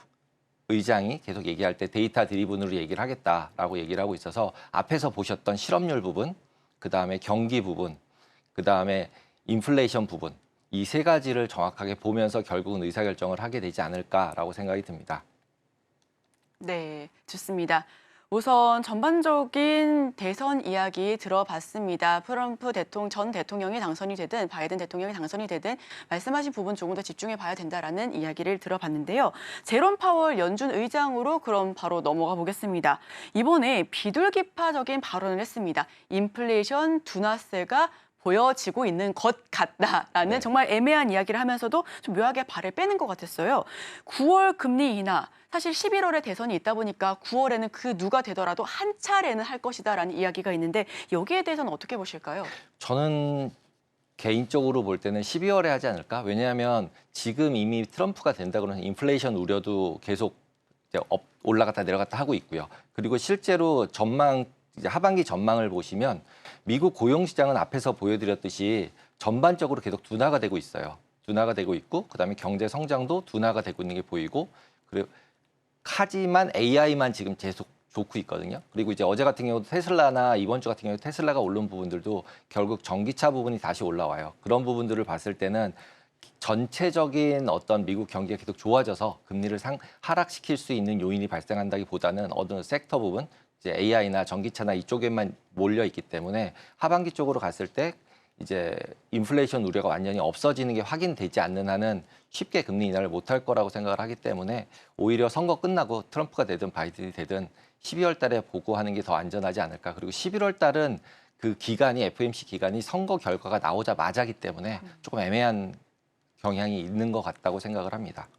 의장이 계속 얘기할 때 데이터 드리븐으로 얘기를 하겠다라고 얘기를 하고 있어서 앞에서 보셨던 실업률 부분, 그다음에 경기 부분, 그다음에 인플레이션 부분 이 세 가지를 정확하게 보면서 결국은 의사결정을 하게 되지 않을까라고 생각이 듭니다. 네, 좋습니다. 우선 전반적인 대선 이야기 들어봤습니다. 트럼프 전 대통령이 당선이 되든 바이든 대통령이 당선이 되든 말씀하신 부분 조금 더 집중해 봐야 된다라는 이야기를 들어봤는데요. 제롬 파월 연준 의장으로 그럼 바로 넘어가 보겠습니다. 이번에 비둘기파적인 발언을 했습니다. 인플레이션 둔화세가 보여지고 있는 것 같다라는 네. 정말 애매한 이야기를 하면서도 좀 묘하게 발을 빼는 것 같았어요. 9월 금리 인하, 사실 11월에 대선이 있다 보니까 9월에는 그 누가 되더라도 한 차례는 할 것이다라는 이야기가 있는데 여기에 대해서는 어떻게 보실까요? 저는 개인적으로 볼 때는 12월에 하지 않을까? 왜냐하면 지금 이미 트럼프가 된다 그러면 인플레이션 우려도 계속 이제 올라갔다 내려갔다 하고 있고요. 그리고 실제로 이제 하반기 전망을 보시면 미국 고용 시장은 앞에서 보여드렸듯이 전반적으로 계속 둔화가 되고 있어요. 둔화가 되고 있고 그다음에 경제 성장도 둔화가 되고 있는 게 보이고 그리고 하지만 AI만 지금 계속 좋고 있거든요. 그리고 이제 어제 같은 경우도 테슬라나 이번 주 같은 경우 테슬라가 오른 부분들도 결국 전기차 부분이 다시 올라와요. 그런 부분들을 봤을 때는 전체적인 어떤 미국 경기가 계속 좋아져서 금리를 하락시킬 수 있는 요인이 발생한다기보다는 어느 섹터 부분 이제 AI나 전기차나 이쪽에만 몰려 있기 때문에 하반기 쪽으로 갔을 때 이제 인플레이션 우려가 완전히 없어지는 게 확인되지 않는 한은 쉽게 금리 인하를 못할 거라고 생각을 하기 때문에 오히려 선거 끝나고 트럼프가 되든 바이든이 되든 12월 달에 보고하는 게 더 안전하지 않을까. 그리고 11월 달은 그 기간이 FOMC 기간이 선거 결과가 나오자마자기 때문에 조금 애매한 경향이 있는 것 같다고 생각을 합니다.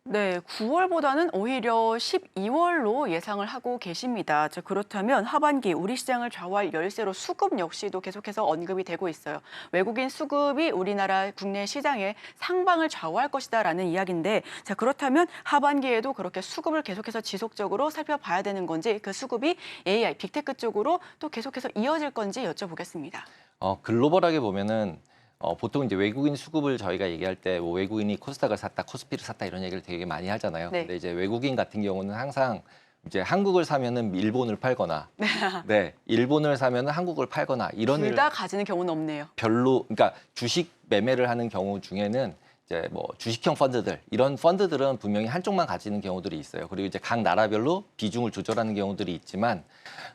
네, 9월보다는 오히려 12월로 예상을 하고 계십니다. 자, 그렇다면 하반기 우리 시장을 좌우할 열세로 수급 역시도 계속해서 언급이 되고 있어요. 외국인 수급이 우리나라 국내 시장의 상방을 좌우할 것이다라는 이야기인데, 자, 그렇다면 하반기에도 그렇게 수급을 계속해서 지속적으로 살펴봐야 되는 건지, 그 수급이 AI, 빅테크 쪽으로 또 계속해서 이어질 건지 여쭤보겠습니다. 글로벌하게 보면은 보통 이제 외국인 수급을 저희가 얘기할 때 뭐 외국인이 코스닥을 샀다, 코스피를 샀다 이런 얘기를 되게 많이 하잖아요. 네. 근데 이제 외국인 같은 경우는 항상 이제 한국을 사면은 일본을 팔거나, 네, 일본을 사면은 한국을 팔거나 이런 둘 일을 다 가지는 경우는 없네요. 별로, 그러니까 주식 매매를 하는 경우 중에는 이제 뭐 주식형 펀드들 이런 펀드들은 분명히 한쪽만 가지는 경우들이 있어요. 그리고 이제 각 나라별로 비중을 조절하는 경우들이 있지만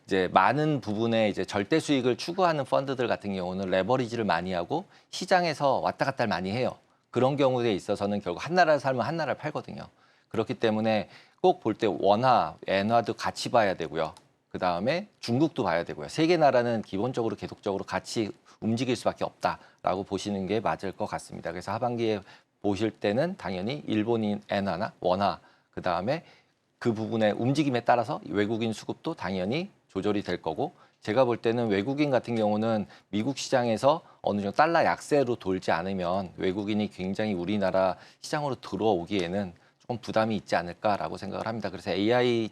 이제 많은 부분에 이제 절대 수익을 추구하는 펀드들 같은 경우는 레버리지를 많이 하고 시장에서 왔다 갔다를 많이 해요. 그런 경우에 있어서는 결국 한 나라를 살면 한 나라를 팔거든요. 그렇기 때문에 꼭 볼 때 원화, 엔화도 같이 봐야 되고요. 그 다음에 중국도 봐야 되고요. 세 개 나라는 기본적으로 계속적으로 같이 움직일 수밖에 없다라고 보시는 게 맞을 것 같습니다. 그래서 하반기에 보실 때는 당연히 일본인 엔화나 원화, 그 다음에 그 부분의 움직임에 따라서 외국인 수급도 당연히 조절이 될 거고, 제가 볼 때는 외국인 같은 경우는 미국 시장에서 어느 정도 달러 약세로 돌지 않으면 외국인이 굉장히 우리나라 시장으로 들어오기에는 조금 부담이 있지 않을까라고 생각을 합니다. 그래서 AI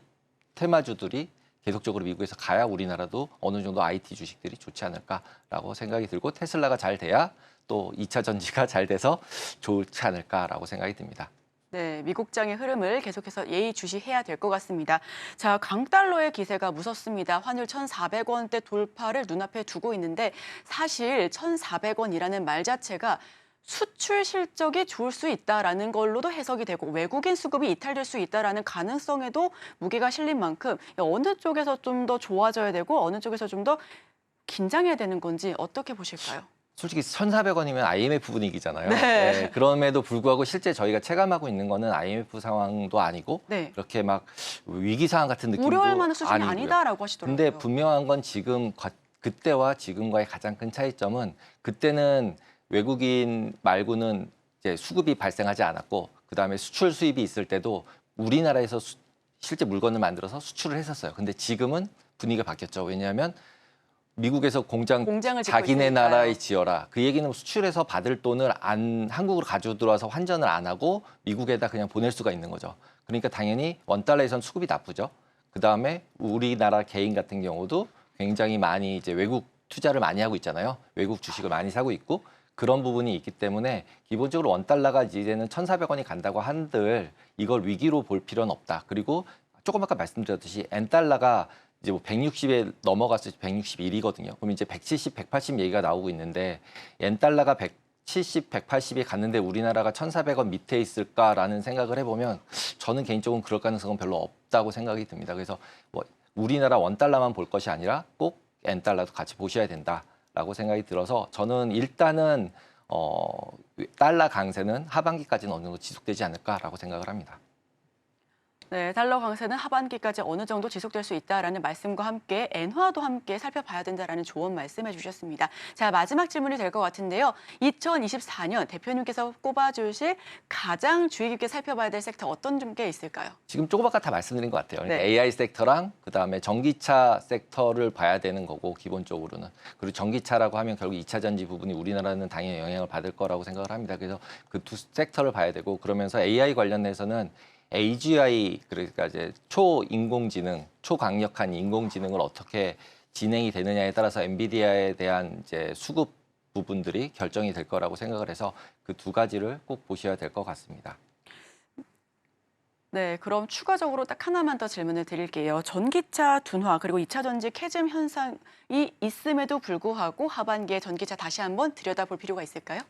테마주들이 계속적으로 미국에서 가야 우리나라도 어느 정도 IT 주식들이 좋지 않을까라고 생각이 들고, 테슬라가 잘 돼야 또 2차 전지가 잘 돼서 좋지 않을까라고 생각이 듭니다. 네, 미국장의 흐름을 계속해서 예의주시해야 될 것 같습니다. 자, 강달러의 기세가 무섭습니다. 환율 1,400원대 돌파를 눈앞에 두고 있는데, 사실 1,400원이라는 말 자체가 수출 실적이 좋을 수 있다라는 걸로도 해석이 되고, 외국인 수급이 이탈될 수 있다라는 가능성에도 무게가 실린 만큼 어느 쪽에서 좀 더 좋아져야 되고 어느 쪽에서 좀 더 긴장해야 되는 건지 어떻게 보실까요? 솔직히 1,400원이면 IMF 분위기잖아요. 네. 네, 그럼에도 불구하고 실제 저희가 체감하고 있는 거는 IMF 상황도 아니고 네. 그렇게 막 위기 상황 같은 느낌도 우려할 만한 수준이 아니고요. 아니다라고 하시더라고요. 근데 분명한 건 지금 그때와 지금과의 가장 큰 차이점은, 그때는 외국인 말고는 이제 수급이 발생하지 않았고, 그다음에 수출 수입이 있을 때도 우리나라에서 실제 물건을 만들어서 수출을 했었어요. 근데 지금은 분위기가 바뀌었죠. 왜냐하면 미국에서 공장을 자기네 짓고 나라에 지어라. 그 얘기는 수출해서 받을 돈을 한국으로 가지고 들어와서 환전을 안 하고 미국에다 그냥 보낼 수가 있는 거죠. 그러니까 당연히 원달러에선 수급이 나쁘죠. 그다음에 우리나라 개인 같은 경우도 굉장히 많이 이제 외국 투자를 많이 하고 있잖아요. 외국 주식을 많이 사고 있고, 그런 부분이 있기 때문에 기본적으로 원달러가 이제는 1,400원이 간다고 한들 이걸 위기로 볼 필요는 없다. 그리고 조금 아까 말씀드렸듯이 엔달러가 이제 뭐 160에 넘어갔을 때 161이거든요. 그럼 이제 170, 180 얘기가 나오고 있는데, 엔달러가 170, 180에 갔는데 우리나라가 1,400원 밑에 있을까라는 생각을 해보면 저는 개인적으로 그럴 가능성은 별로 없다고 생각이 듭니다. 그래서 뭐 우리나라 원달러만 볼 것이 아니라 꼭 엔달러도 같이 보셔야 된다라고 생각이 들어서, 저는 일단은 달러 강세는 하반기까지는 어느 정도 지속되지 않을까라고 생각을 합니다. 네, 달러 강세는 하반기까지 어느 정도 지속될 수 있다라는 말씀과 함께 엔화도 함께 살펴봐야 된다라는 조언 말씀해 주셨습니다. 자, 마지막 질문이 될 것 같은데요. 2024년 대표님께서 꼽아주실 가장 주의 깊게 살펴봐야 될 섹터 어떤 게 있을까요? 지금 조금 아까 다 말씀드린 것 같아요. 그러니까 네. AI 섹터랑 그다음에 전기차 섹터를 봐야 되는 거고, 기본적으로는. 그리고 전기차라고 하면 결국 2차 전지 부분이 우리나라는 당연히 영향을 받을 거라고 생각을 합니다. 그래서 그 두 섹터를 봐야 되고, 그러면서 AI 관련해서는 AGI, 그러니까 이제 초인공지능, 초강력한 인공지능을 어떻게 진행이 되느냐에 따라서 엔비디아에 대한 이제 수급 부분들이 결정이 될 거라고 생각을 해서 그 두 가지를 꼭 보셔야 될 것 같습니다. 네, 그럼 추가적으로 딱 하나만 더 질문을 드릴게요. 전기차 둔화 그리고 2차 전지 캐즘 현상이 있음에도 불구하고 하반기에 전기차 다시 한번 들여다볼 필요가 있을까요?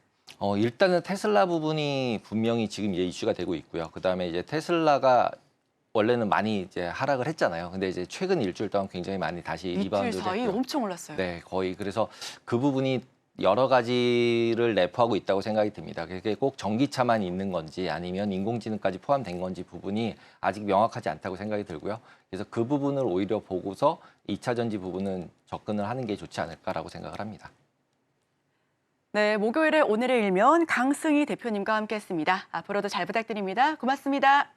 일단은 테슬라 부분이 분명히 지금 이제 이슈가 되고 있고요. 그다음에 이제 테슬라가 원래는 많이 이제 하락을 했잖아요. 근데 이제 최근 일주일 동안 굉장히 많이 다시 이틀 리바운드를 사이 했고요. 엄청 올랐어요. 네, 거의. 그래서 그 부분이 여러 가지를 내포하고 있다고 생각이 듭니다. 그게 꼭 전기차만 있는 건지 아니면 인공지능까지 포함된 건지 부분이 아직 명확하지 않다고 생각이 들고요. 그래서 그 부분을 오히려 보고서 2차 전지 부분은 접근을 하는 게 좋지 않을까라고 생각을 합니다. 네, 목요일에 오늘의 일면 강승희 대표님과 함께했습니다. 앞으로도 잘 부탁드립니다. 고맙습니다.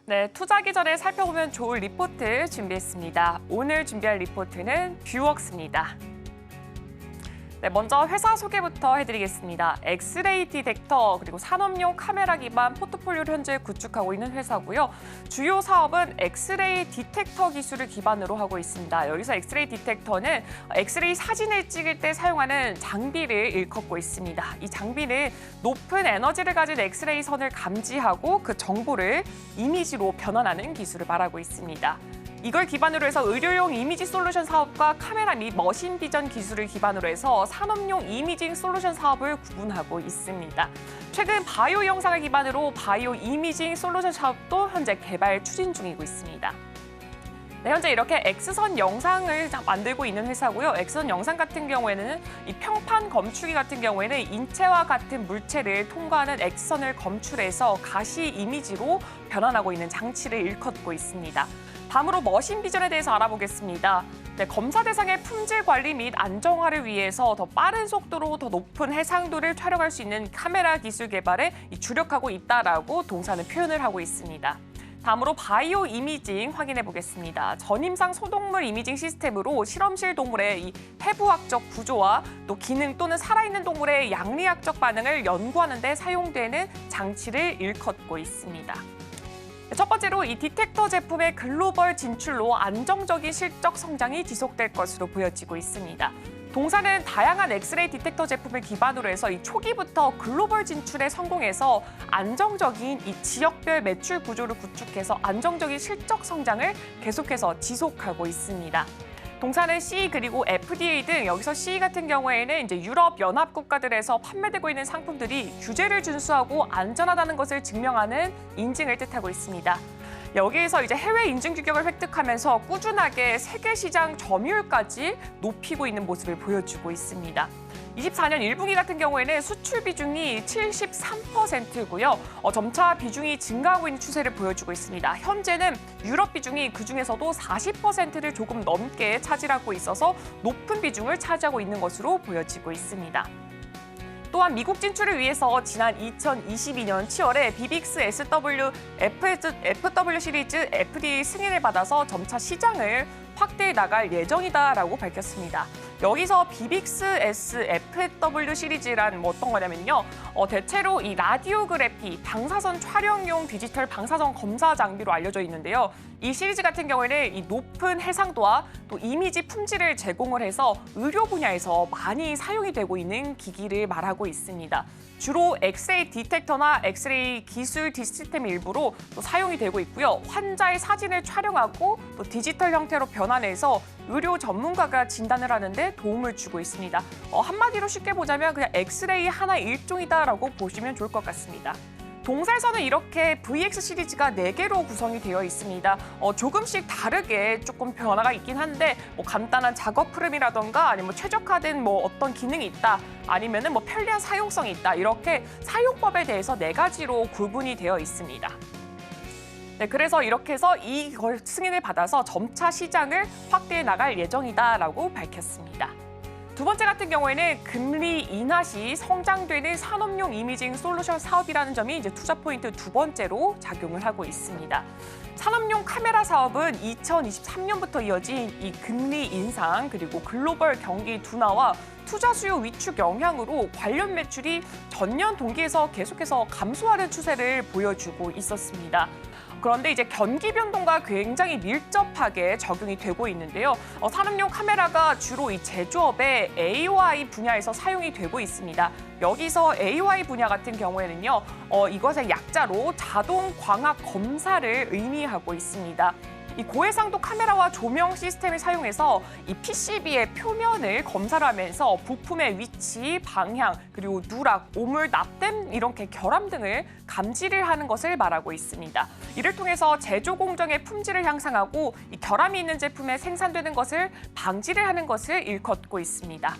네, 투자하기 전에 살펴보면 좋을 리포트 준비했습니다. 오늘 준비할 리포트는 뷰웍스입니다. 네, 먼저 회사 소개부터 해드리겠습니다. 엑스레이 디텍터 그리고 산업용 카메라 기반 포트폴리오를 현재 구축하고 있는 회사고요. 주요 사업은 엑스레이 디텍터 기술을 기반으로 하고 있습니다. 여기서 엑스레이 디텍터는 엑스레이 사진을 찍을 때 사용하는 장비를 일컫고 있습니다. 이 장비는 높은 에너지를 가진 엑스레이 선을 감지하고 그 정보를 이미지로 변환하는 기술을 말하고 있습니다. 이걸 기반으로 해서 의료용 이미지 솔루션 사업과 카메라 및 머신 비전 기술을 기반으로 해서 산업용 이미징 솔루션 사업을 구분하고 있습니다. 최근 바이오 영상을 기반으로 바이오 이미징 솔루션 사업도 현재 개발 추진 중이고 있습니다. 네, 현재 이렇게 X선 영상을 만들고 있는 회사고요. X선 영상 같은 경우에는 이 평판 검출기 같은 경우에는 인체와 같은 물체를 통과하는 X선을 검출해서 가시 이미지로 변환하고 있는 장치를 일컫고 있습니다. 다음으로 머신 비전에 대해서 알아보겠습니다. 네, 검사 대상의 품질 관리 및 안정화를 위해서 더 빠른 속도로 더 높은 해상도를 촬영할 수 있는 카메라 기술 개발에 주력하고 있다라고 동사는 표현을 하고 있습니다. 다음으로 바이오 이미징 확인해 보겠습니다. 전임상 소동물 이미징 시스템으로 실험실 동물의 이 해부학적 구조와 또 기능 또는 살아있는 동물의 양리학적 반응을 연구하는 데 사용되는 장치를 일컫고 있습니다. 첫 번째로 이 디텍터 제품의 글로벌 진출로 안정적인 실적 성장이 지속될 것으로 보여지고 있습니다. 동사는 다양한 엑스레이 디텍터 제품을 기반으로 해서 이 초기부터 글로벌 진출에 성공해서 안정적인 이 지역별 매출 구조를 구축해서 안정적인 실적 성장을 계속해서 지속하고 있습니다. 동사는 CE 그리고 FDA 등 여기서 CE 같은 경우에는 이제 유럽 연합 국가들에서 판매되고 있는 상품들이 규제를 준수하고 안전하다는 것을 증명하는 인증을 뜻하고 있습니다. 여기에서 이제 해외 인증 규격을 획득하면서 꾸준하게 세계 시장 점유율까지 높이고 있는 모습을 보여주고 있습니다. 24년 1분기 같은 경우에는 수출 비중이 73%고요. 점차 비중이 증가하고 있는 추세를 보여주고 있습니다. 현재는 유럽 비중이 그중에서도 40%를 조금 넘게 차지하고 있어서 높은 비중을 차지하고 있는 것으로 보여지고 있습니다. 또한 미국 진출을 위해서 지난 2022년 7월에 비빅스 FW 시리즈 FDA 승인을 받아서 점차 시장을 확대해 나갈 예정이다라고 밝혔습니다. 여기서 비빅스 FW 시리즈란 어떤 거냐면요. 대체로 이 라디오그래피, 방사선 촬영용 디지털 방사선 검사 장비로 알려져 있는데요. 이 시리즈 같은 경우에는 이 높은 해상도와 또 이미지 품질을 제공을 해서 의료 분야에서 많이 사용이 되고 있는 기기를 말하고 있습니다. 주로 엑스레이 디텍터나 엑스레이 기술 시스템 일부로 또 사용이 되고 있고요. 환자의 사진을 촬영하고 또 디지털 형태로 변환해서 의료 전문가가 진단을 하는데 도움을 주고 있습니다. 한마디로 쉽게 보자면 그냥 엑스레이 하나의 일종이다라고 보시면 좋을 것 같습니다. 동사에서는 이렇게 VX 시리즈가 4개로 구성이 되어 있습니다. 조금씩 다르게 조금 변화가 있긴 한데 간단한 작업 흐름이라던가 아니면 최적화된 어떤 기능이 있다 아니면은 편리한 사용성이 있다 이렇게 사용법에 대해서 4가지로 구분이 되어 있습니다. 네, 그래서 이렇게 해서 이걸 승인을 받아서 점차 시장을 확대해 나갈 예정이다라고 밝혔습니다. 두 번째 같은 경우에는 금리 인하 시 성장되는 산업용 이미징 솔루션 사업이라는 점이 이제 투자 포인트 두 번째로 작용을 하고 있습니다. 산업용 카메라 사업은 2023년부터 이어진 이 금리 인상 그리고 글로벌 경기 둔화와 투자 수요 위축 영향으로 관련 매출이 전년 동기에서 계속해서 감소하는 추세를 보여주고 있었습니다. 그런데 이제 경기 변동과 굉장히 밀접하게 적용이 되고 있는데요. 산업용 카메라가 주로 이 제조업의 AOI 분야에서 사용이 되고 있습니다. 여기서 AOI 분야 같은 경우에는요, 이것의 약자로 자동 광학 검사를 의미하고 있습니다. 이 고해상도 카메라와 조명 시스템을 사용해서 이 PCB의 표면을 검사를 하면서 부품의 위치, 방향, 그리고 누락, 오물, 납땜 이렇게 결함 등을 감지를 하는 것을 말하고 있습니다. 이를 통해서 제조 공정의 품질을 향상하고 이 결함이 있는 제품에 생산되는 것을 방지를 하는 것을 일컫고 있습니다.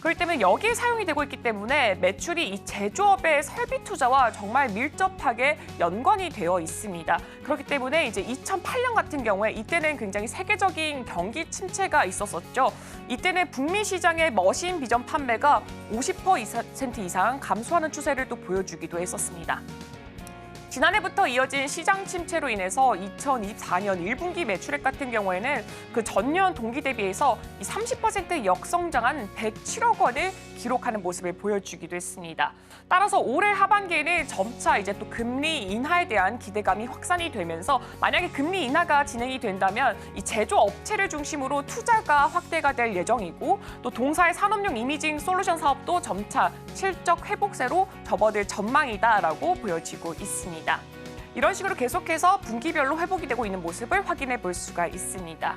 그렇기 때문에 여기에 사용이 되고 있기 때문에 매출이 이 제조업의 설비 투자와 정말 밀접하게 연관이 되어 있습니다. 그렇기 때문에 이제 2008년 같은 경우에 이때는 굉장히 세계적인 경기 침체가 있었었죠. 이때는 북미 시장의 머신 비전 판매가 50% 이상 감소하는 추세를 또 보여주기도 했었습니다. 지난해부터 이어진 시장 침체로 인해서 2024년 1분기 매출액 같은 경우에는 그 전년 동기 대비해서 30% 역성장한 107억 원을 기록하는 모습을 보여주기도 했습니다. 따라서 올해 하반기에는 점차 이제 또 금리 인하에 대한 기대감이 확산이 되면서 만약에 금리 인하가 진행이 된다면 이 제조 업체를 중심으로 투자가 확대가 될 예정이고 또 동사의 산업용 이미징 솔루션 사업도 점차 실적 회복세로 접어들 전망이다라고 보여지고 있습니다. 이런 식으로 계속해서 분기별로 회복이 되고 있는 모습을 확인해 볼 수가 있습니다.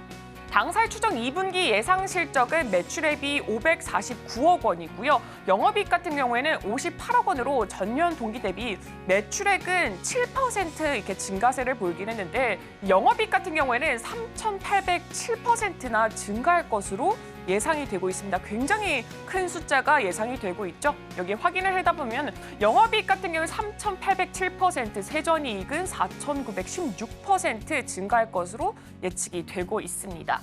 당사의 추정 2분기 예상 실적은 매출액이 549억 원이고요. 영업이익 같은 경우에는 58억 원으로 전년 동기 대비 매출액은 7% 이렇게 증가세를 보이긴 했는데 영업이익 같은 경우에는 3,807%나 증가할 것으로 예상이 되고 있습니다. 굉장히 큰 숫자가 예상이 되고 있죠. 여기 확인을 하다 보면 영업이익 같은 경우 3,807%, 세전이익은 4,916% 증가할 것으로 예측이 되고 있습니다.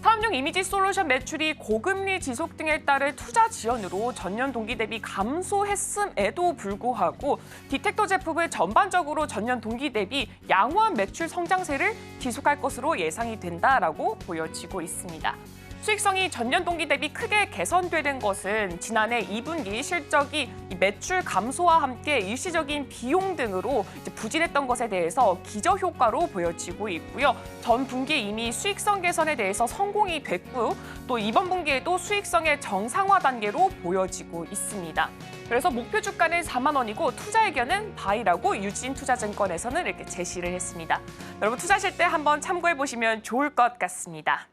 산업용 이미지 솔루션 매출이 고금리 지속 등에 따른 투자 지연으로 전년 동기 대비 감소했음에도 불구하고 디텍터 제품은 전반적으로 전년 동기 대비 양호한 매출 성장세를 지속할 것으로 예상이 된다라고 보여지고 있습니다. 수익성이 전년 동기 대비 크게 개선되는 것은 지난해 2분기 실적이 매출 감소와 함께 일시적인 비용 등으로 부진했던 것에 대해서 기저효과로 보여지고 있고요. 전 분기에 이미 수익성 개선에 대해서 성공이 됐고요. 또 이번 분기에도 수익성의 정상화 단계로 보여지고 있습니다. 그래서 목표 주가는 4만 원이고 투자 의견은 바이라고 유진투자증권에서는 이렇게 제시를 했습니다. 여러분 투자하실 때 한번 참고해 보시면 좋을 것 같습니다.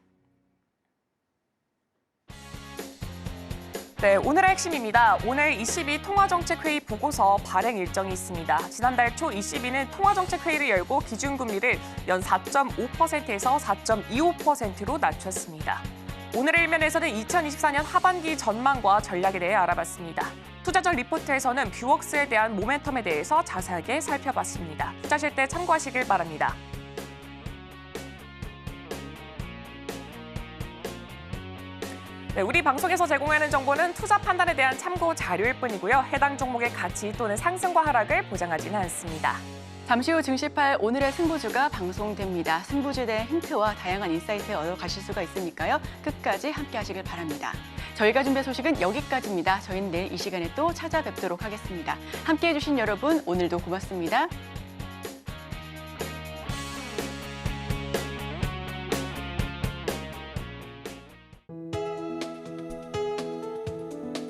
네, 오늘의 핵심입니다. 오늘 ECB 통화정책회의 보고서 발행 일정이 있습니다. 지난달 초 ECB는 통화정책회의를 열고 기준금리를 연 4.5%에서 4.25%로 낮췄습니다. 오늘의 일면에서는 2024년 하반기 전망과 전략에 대해 알아봤습니다. 투자적 리포트에서는 뷰웍스에 대한 모멘텀에 대해서 자세하게 살펴봤습니다. 투자하실 때 참고하시길 바랍니다. 네, 우리 방송에서 제공하는 정보는 투자 판단에 대한 참고 자료일 뿐이고요. 해당 종목의 가치 또는 상승과 하락을 보장하지는 않습니다. 잠시 후 증시팔 오늘의 승부주가 방송됩니다. 승부주에 대한 힌트와 다양한 인사이트를 얻어가실 수가 있으니까요. 끝까지 함께 하시길 바랍니다. 저희가 준비한 소식은 여기까지입니다. 저희는 내일 이 시간에 또 찾아뵙도록 하겠습니다. 함께해 주신 여러분 오늘도 고맙습니다.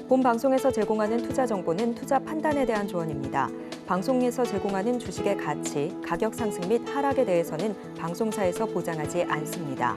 본 방송에서 제공하는 투자 정보는 투자 판단에 대한 조언입니다. 방송에서 제공하는 주식의 가치, 가격 상승 및 하락에 대해서는 방송사에서 보장하지 않습니다.